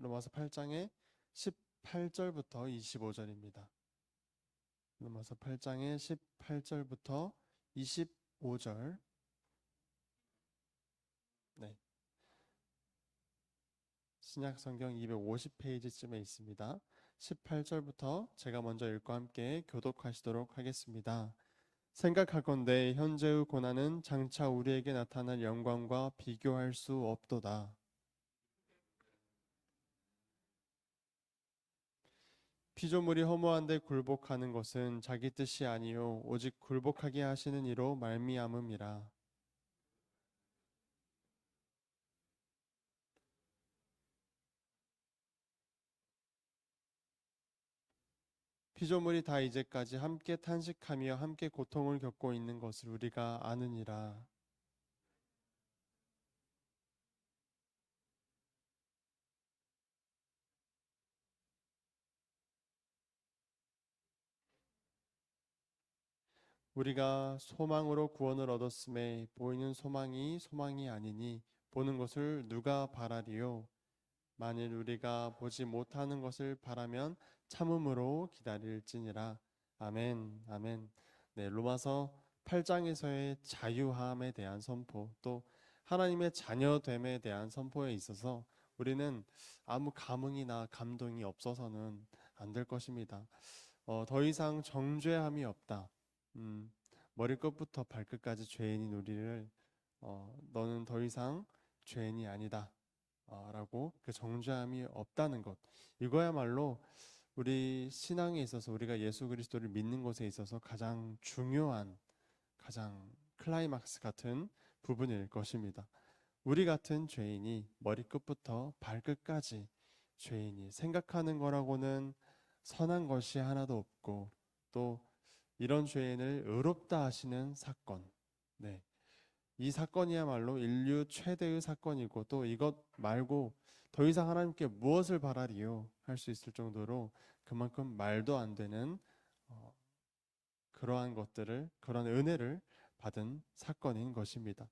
로마서 8장의 18절부터 25절입니다. 로마서 8장의 18절부터 25절. 네. 신약 성경 250페이지쯤에 있습니다. 18절부터 제가 먼저 읽고 함께 교독하시도록 하겠습니다. 생각하건대 현재의 고난은 장차 우리에게 나타날 영광과 비교할 수 없도다. 피조물이 허무한데 굴복하는 것은 자기 뜻이 아니요 오직 굴복하게 하시는 이로 말미암음이라. 피조물이 다 이제까지 함께 탄식하며 함께 고통을 겪고 있는 것을 우리가 아느니라. 우리가 소망으로 구원을 얻었음에 보이는 소망이 소망이 아니니 보는 것을 누가 바라리요? 만일 우리가 보지 못하는 것을 바라면 참음으로 기다릴지니라. 아멘, 아멘. 네, 로마서 8장에서의 자유함에 대한 선포, 또 하나님의 자녀됨에 대한 선포에 있어서 우리는 아무 감흥이나 감동이 없어서는 안 될 것입니다. 더 이상 정죄함이 없다. 음, 머리끝부터 발끝까지 죄인인 우리를 너는 더 이상 죄인이 아니다. 라고 그 정죄함이 없다는 것. 이거야말로 우리 신앙에 있어서 우리가 예수 그리스도를 믿는 것에 있어서 가장 중요한, 가장 클라이막스 같은 부분일 것입니다. 우리 같은 죄인이 머리끝부터 발끝까지 죄인이 생각하는 거라고는 선한 것이 하나도 없고 또 이런 죄인을 의롭다 하시는 사건. 네. 이 사건이야말로 인류 최대의 사건이고 또 이것 말고 더 이상 하나님께 무엇을 바라리요 할 수 있을 정도로 그만큼 말도 안 되는 그러한 것들을 그런 은혜를 받은 사건인 것입니다.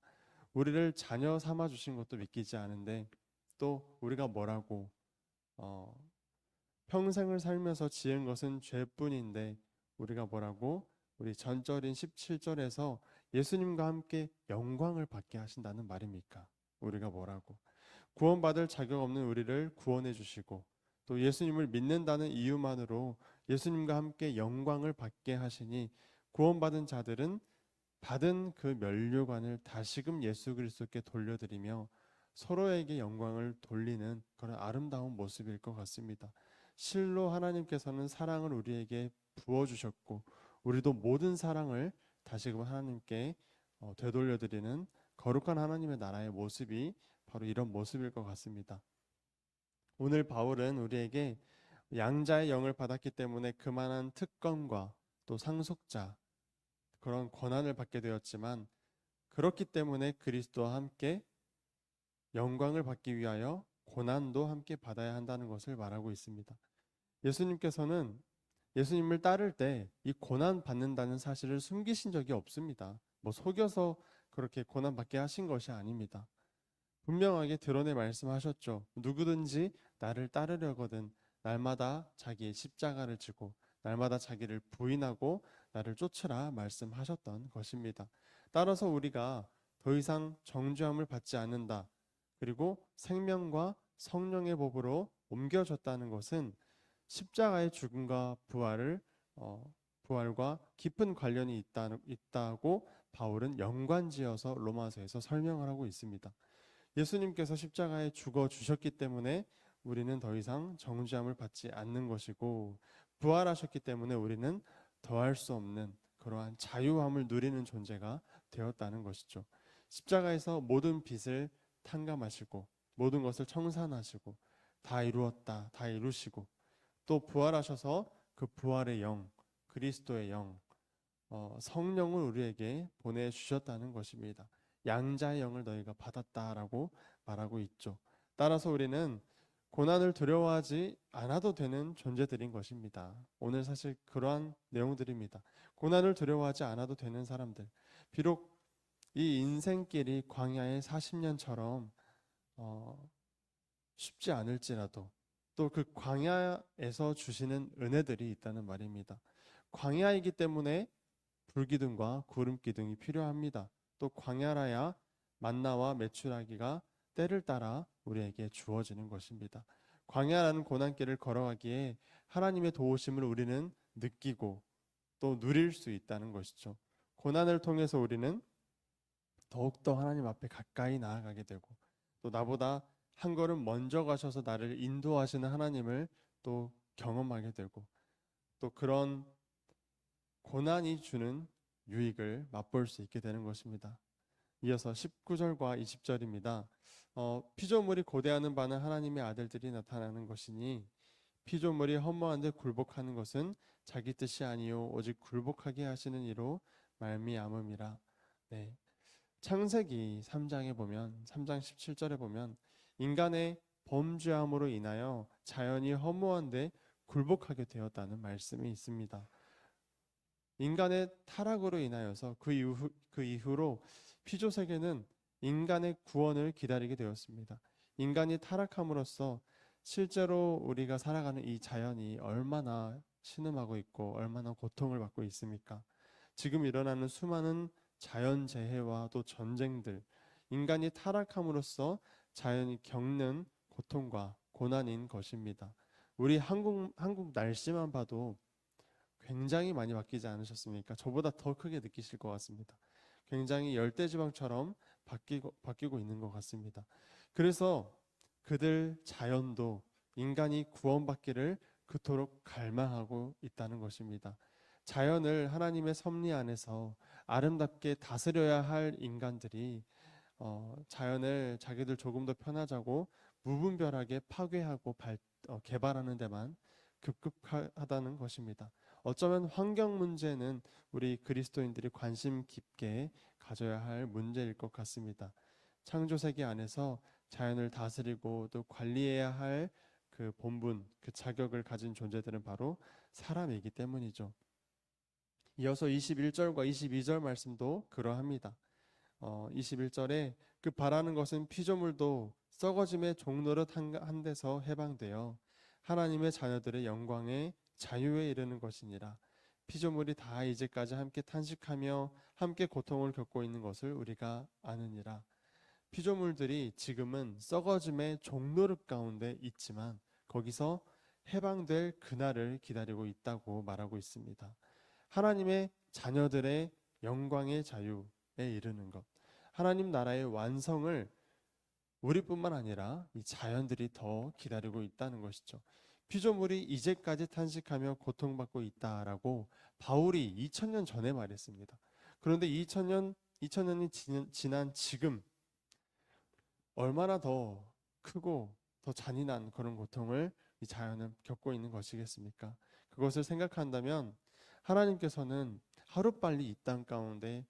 우리를 자녀 삼아 주신 것도 믿기지 않은데 또 우리가 뭐라고 어, 평생을 살면서 지은 것은 죄뿐인데 우리가 뭐라고 우리 전절인 17절에서 예수님과 함께 영광을 받게 하신다는 말입니까? 우리가 뭐라고 구원받을 자격 없는 우리를 구원해 주시고 또 예수님을 믿는다는 이유만으로 예수님과 함께 영광을 받게 하시니 구원받은 자들은 받은 그 면류관을 다시금 예수 그리스도께 돌려드리며 서로에게 영광을 돌리는 그런 아름다운 모습일 것 같습니다. 실로 하나님께서는 사랑을 우리에게 부어주셨고 우리도 모든 사랑을 다시금 하나님께 되돌려드리는 거룩한 하나님의 나라의 모습이 바로 이런 모습일 것 같습니다. 오늘 바울은 우리에게 양자의 영을 받았기 때문에 그만한 특권과 또 상속자 그런 권한을 받게 되었지만 그렇기 때문에 그리스도와 함께 영광을 받기 위하여 고난도 함께 받아야 한다는 것을 말하고 있습니다. 예수님께서는 예수님을 따를 때 이 고난 받는다는 사실을 숨기신 적이 없습니다. 뭐 속여서 그렇게 고난 받게 하신 것이 아닙니다. 분명하게 드러내 말씀하셨죠. 누구든지 나를 따르려거든 날마다 자기의 십자가를 지고 날마다 자기를 부인하고 나를 쫓으라 말씀하셨던 것입니다. 따라서 우리가 더 이상 정죄함을 받지 않는다. 그리고 생명과 성령의 법으로 옮겨졌다는 것은 십자가의 죽음과 부활과 깊은 관련이 있다고 바울은 연관지어서 로마서에서 설명을 하고 있습니다. 예수님께서 십자가에 죽어 주셨기 때문에 우리는 더 이상 정죄함을 받지 않는 것이고 부활하셨기 때문에 우리는 더할 수 없는 그러한 자유함을 누리는 존재가 되었다는 것이죠. 십자가에서 모든 빚을 탕감하시고 모든 것을 청산하시고 다 이루었다, 다 이루시고 또 부활하셔서 그 부활의 영, 그리스도의 영, 성령을 우리에게 보내주셨다는 것입니다. 양자의 영을 너희가 받았다라고 말하고 있죠. 따라서 우리는 고난을 두려워하지 않아도 되는 존재들인 것입니다. 오늘 사실 그러한 내용들입니다. 고난을 두려워하지 않아도 되는 사람들. 비록 이 인생길이 광야의 40년처럼 쉽지 않을지라도 또 그 광야에서 주시는 은혜들이 있다는 말입니다. 광야이기 때문에 불기둥과 구름기둥이 필요합니다. 또 광야라야 만나와 메추라기가 때를 따라 우리에게 주어지는 것입니다. 광야라는 고난길을 걸어가기에 하나님의 도우심을 우리는 느끼고 또 누릴 수 있다는 것이죠. 고난을 통해서 우리는 더욱더 하나님 앞에 가까이 나아가게 되고 또 나보다 한 걸음 먼저 가셔서 나를 인도하시는 하나님을 또 경험하게 되고 또 그런 고난이 주는 유익을 맛볼 수 있게 되는 것입니다. 이어서 19절과 20절입니다. 피조물이 고대하는 바는 하나님의 아들들이 나타나는 것이니 피조물이 허무한데 굴복하는 것은 자기 뜻이 아니요 오직 굴복하게 하시는 이로 말미암음이라. 네. 창세기 3장에 보면 3장 17절에 보면 인간의 범죄함으로 인하여 자연이 허무한데 굴복하게 되었다는 말씀이 있습니다. 인간의 타락으로 인하여서 그 이후로 피조 세계는 인간의 구원을 기다리게 되었습니다. 인간이 타락함으로써 실제로 우리가 살아가는 이 자연이 얼마나 신음하고 있고 얼마나 고통을 받고 있습니까? 지금 일어나는 수많은 자연재해와 또 전쟁들, 인간이 타락함으로써 자연이 겪는 고통과 고난인 것입니다. 우리 한국 날씨만 봐도 굉장히 많이 바뀌지 않으셨습니까? 저보다 더 크게 느끼실 것 같습니다. 굉장히 열대지방처럼 바뀌고 있는 것 같습니다. 그래서 그들 자연도 인간이 구원받기를 그토록 갈망하고 있다는 것입니다. 자연을 하나님의 섭리 안에서 아름답게 다스려야 할 인간들이 자연을 자기들 조금 더 편하자고 무분별하게 파괴하고 개발하는 데만 급급하다는 것입니다. 어쩌면 환경 문제는 우리 그리스도인들이 관심 깊게 가져야 할 문제일 것 같습니다. 창조세계 안에서 자연을 다스리고 또 관리해야 할 그 본분, 그 자격을 가진 존재들은 바로 사람이기 때문이죠. 이어서 21절과 22절 말씀도 그러합니다. 21절에 그 바라는 것은 피조물도 썩어짐의 종노릇 한 데서 해방되어 하나님의 자녀들의 영광의 자유에 이르는 것이니라. 피조물이 다 이제까지 함께 탄식하며 함께 고통을 겪고 있는 것을 우리가 아느니라. 피조물들이 지금은 썩어짐의 종노릇 가운데 있지만 거기서 해방될 그날을 기다리고 있다고 말하고 있습니다. 하나님의 자녀들의 영광의 자유에 이르는 것, 하나님 나라의 완성을 우리뿐만 아니라 이 자연들이 더 기다리고 있다는 것이죠. 피조물이 이제까지 탄식하며 고통받고 있다라고 바울이 2000년 전에 말했습니다. 그런데 2000년이 지난 지금 얼마나 더 크고 더 잔인한 그런 고통을 이 자연은 겪고 있는 것이겠습니까? 그것을 생각한다면 하나님께서는 하루빨리 이 땅 가운데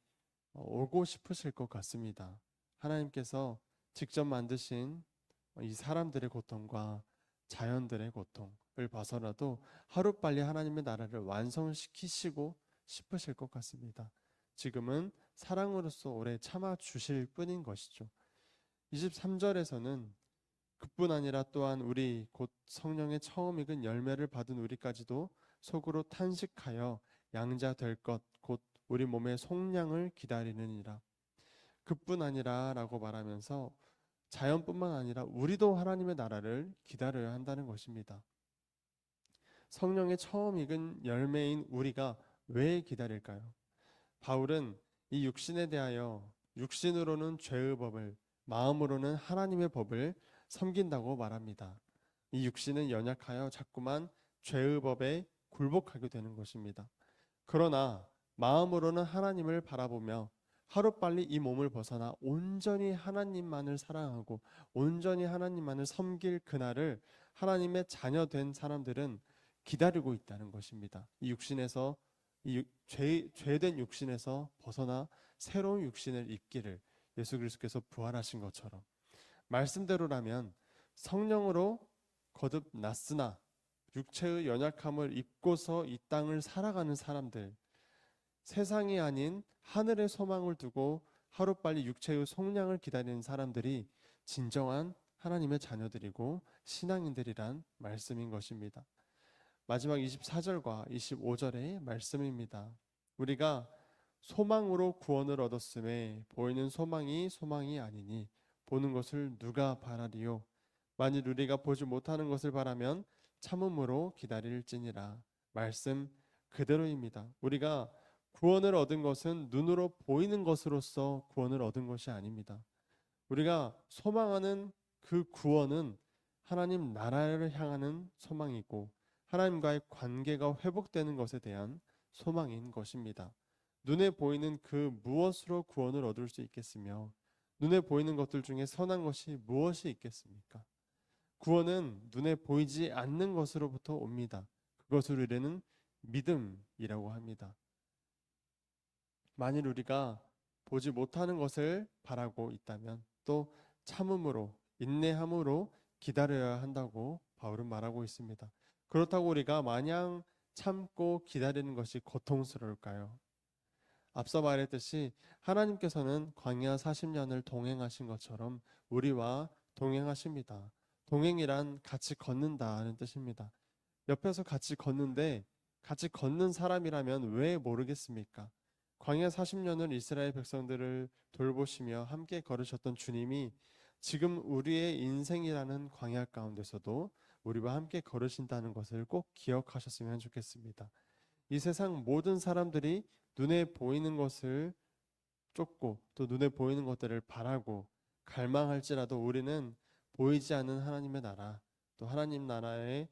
오고 싶으실 것 같습니다. 하나님께서 직접 만드신 이 사람들의 고통과 자연들의 고통을 봐서라도 하루빨리 하나님의 나라를 완성시키시고 싶으실 것 같습니다. 지금은 사랑으로서 오래 참아 주실 뿐인 것이죠. 23절에서는 그뿐 아니라 또한 우리 곧 성령의 처음 익은 열매를 받은 우리까지도 속으로 탄식하여 양자 될 것 곧 우리 몸의 속량을 기다리느니라. 그뿐 아니라 라고 말하면서 자연뿐만 아니라 우리도 하나님의 나라를 기다려야 한다는 것입니다. 성령의 처음 익은 열매인 우리가 왜 기다릴까요? 바울은 이 육신에 대하여 육신으로는 죄의 법을, 마음으로는 하나님의 법을 섬긴다고 말합니다. 이 육신은 연약하여 자꾸만 죄의 법에 굴복하게 되는 것입니다. 그러나 마음으로는 하나님을 바라보며 하루빨리 이 몸을 벗어나 온전히 하나님만을 사랑하고 온전히 하나님만을 섬길 그날을 하나님의 자녀된 사람들은 기다리고 있다는 것입니다. 이 육신에서 죄된 육신에서 벗어나 새로운 육신을 입기를 예수 그리스도께서 부활하신 것처럼 말씀대로라면 성령으로 거듭 났으나 육체의 연약함을 입고서 이 땅을 살아가는 사람들, 세상이 아닌 하늘의 소망을 두고 하루빨리 육체의 속량을 기다리는 사람들이 진정한 하나님의 자녀들이고 신앙인들이란 말씀인 것입니다. 마지막 24절과 25절의 말씀입니다. 우리가 소망으로 구원을 얻었음에 보이는 소망이 소망이 아니니 보는 것을 누가 바라리요? 만일 우리가 보지 못하는 것을 바라면 참음으로 기다릴지니라. 말씀 그대로입니다. 우리가 구원을 얻은 것은 눈으로 보이는 것으로서 구원을 얻은 것이 아닙니다. 우리가 소망하는 그 구원은 하나님 나라를 향하는 소망이고 하나님과의 관계가 회복되는 것에 대한 소망인 것입니다. 눈에 보이는 그 무엇으로 구원을 얻을 수 있겠으며 눈에 보이는 것들 중에 선한 것이 무엇이 있겠습니까? 구원은 눈에 보이지 않는 것으로부터 옵니다. 그것을 우리는 믿음이라고 합니다. 만일 우리가 보지 못하는 것을 바라고 있다면 또 참음으로 인내함으로 기다려야 한다고 바울은 말하고 있습니다. 그렇다고 우리가 마냥 참고 기다리는 것이 고통스러울까요? 앞서 말했듯이 하나님께서는 광야 40년을 동행하신 것처럼 우리와 동행하십니다. 동행이란 같이 걷는다는 뜻입니다. 옆에서 같이 걷는데 같이 걷는 사람이라면 왜 모르겠습니까? 광야 40년을 이스라엘 백성들을 돌보시며 함께 걸으셨던 주님이 지금 우리의 인생이라는 광야 가운데서도 우리와 함께 걸으신다는 것을 꼭 기억하셨으면 좋겠습니다. 이 세상 모든 사람들이 눈에 보이는 것을 쫓고 또 눈에 보이는 것들을 바라고 갈망할지라도 우리는 보이지 않는 하나님의 나라, 또 하나님 나라의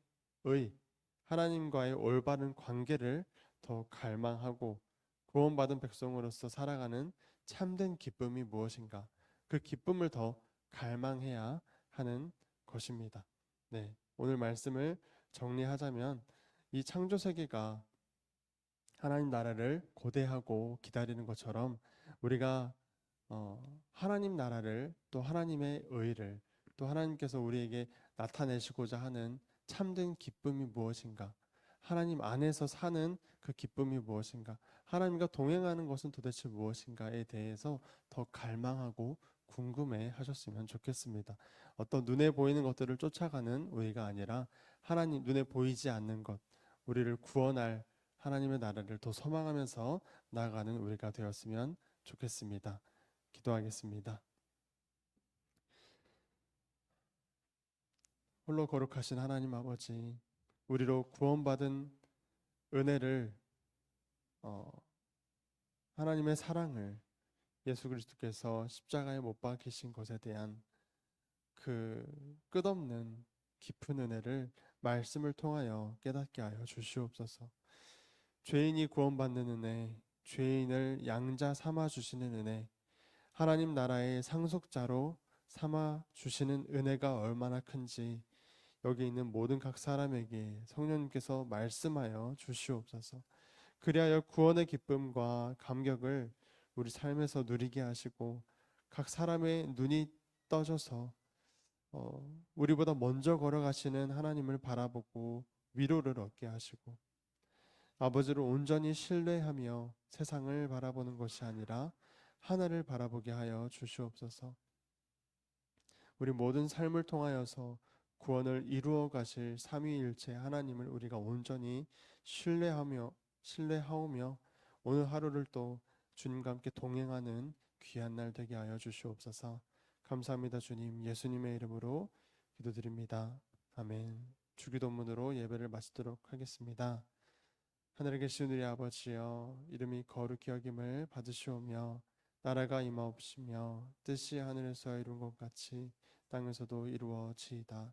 하나님과의 올바른 관계를 더 갈망하고 구원받은 백성으로서 살아가는 참된 기쁨이 무엇인가? 그 기쁨을 더 갈망해야 하는 것입니다. 네, 오늘 말씀을 정리하자면 이 창조 세계가 하나님 나라를 고대하고 기다리는 것처럼 우리가 하나님 나라를 또 하나님의 의를 또 하나님께서 우리에게 나타내시고자 하는 참된 기쁨이 무엇인가? 하나님 안에서 사는 그 기쁨이 무엇인가? 하나님과 동행하는 것은 도대체 무엇인가에 대해서 더 갈망하고 궁금해 하셨으면 좋겠습니다. 어떤 눈에 보이는 것들을 쫓아가는 우리가 아니라 하나님 눈에 보이지 않는 것, 우리를 구원할 하나님의 나라를 더 소망하면서 나아가는 우리가 되었으면 좋겠습니다. 기도하겠습니다. 홀로 거룩하신 하나님 아버지, 우리로 구원받은 은혜를 하나님의 사랑을 예수 그리스도께서 십자가에 못 박히신 것에 대한 그 끝없는 깊은 은혜를 말씀을 통하여 깨닫게 하여 주시옵소서. 죄인이 구원받는 은혜, 죄인을 양자 삼아 주시는 은혜, 하나님 나라의 상속자로 삼아 주시는 은혜가 얼마나 큰지 여기 있는 모든 각 사람에게 성령님께서 말씀하여 주시옵소서. 그리하여 구원의 기쁨과 감격을 우리 삶에서 누리게 하시고 각 사람의 눈이 떠져서 우리보다 먼저 걸어가시는 하나님을 바라보고 위로를 얻게 하시고 아버지를 온전히 신뢰하며 세상을 바라보는 것이 아니라 하나를 바라보게 하여 주시옵소서. 우리 모든 삶을 통하여서 구원을 이루어 가실 삼위일체 하나님을 우리가 온전히 신뢰하오며 오늘 하루를 또 주님과 함께 동행하는 귀한 날 되게 하여 주시옵소서. 감사합니다. 주님, 예수님의 이름으로 기도드립니다. 아멘. 주기도문으로 예배를 마치도록 하겠습니다. 하늘에 계신 우리 아버지여, 이름이 거룩히 여김을 받으시오며 나라가 임하옵시며 뜻이 하늘에서 이룬 것 같이 땅에서도 이루어지이다.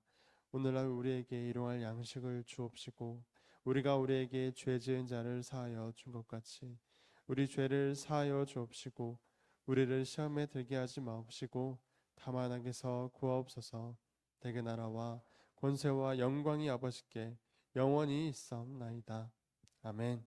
오늘날 우리에게 일용할 양식을 주옵시고 우리가 우리에게 죄 지은 자를 사하여 준 것 같이 우리 죄를 사하여 주옵시고 우리를 시험에 들게 하지 마옵시고 다만 악에서 구하옵소서. 대개 나라와 권세와 영광이 아버지께 영원히 있사옵나이다. 아멘.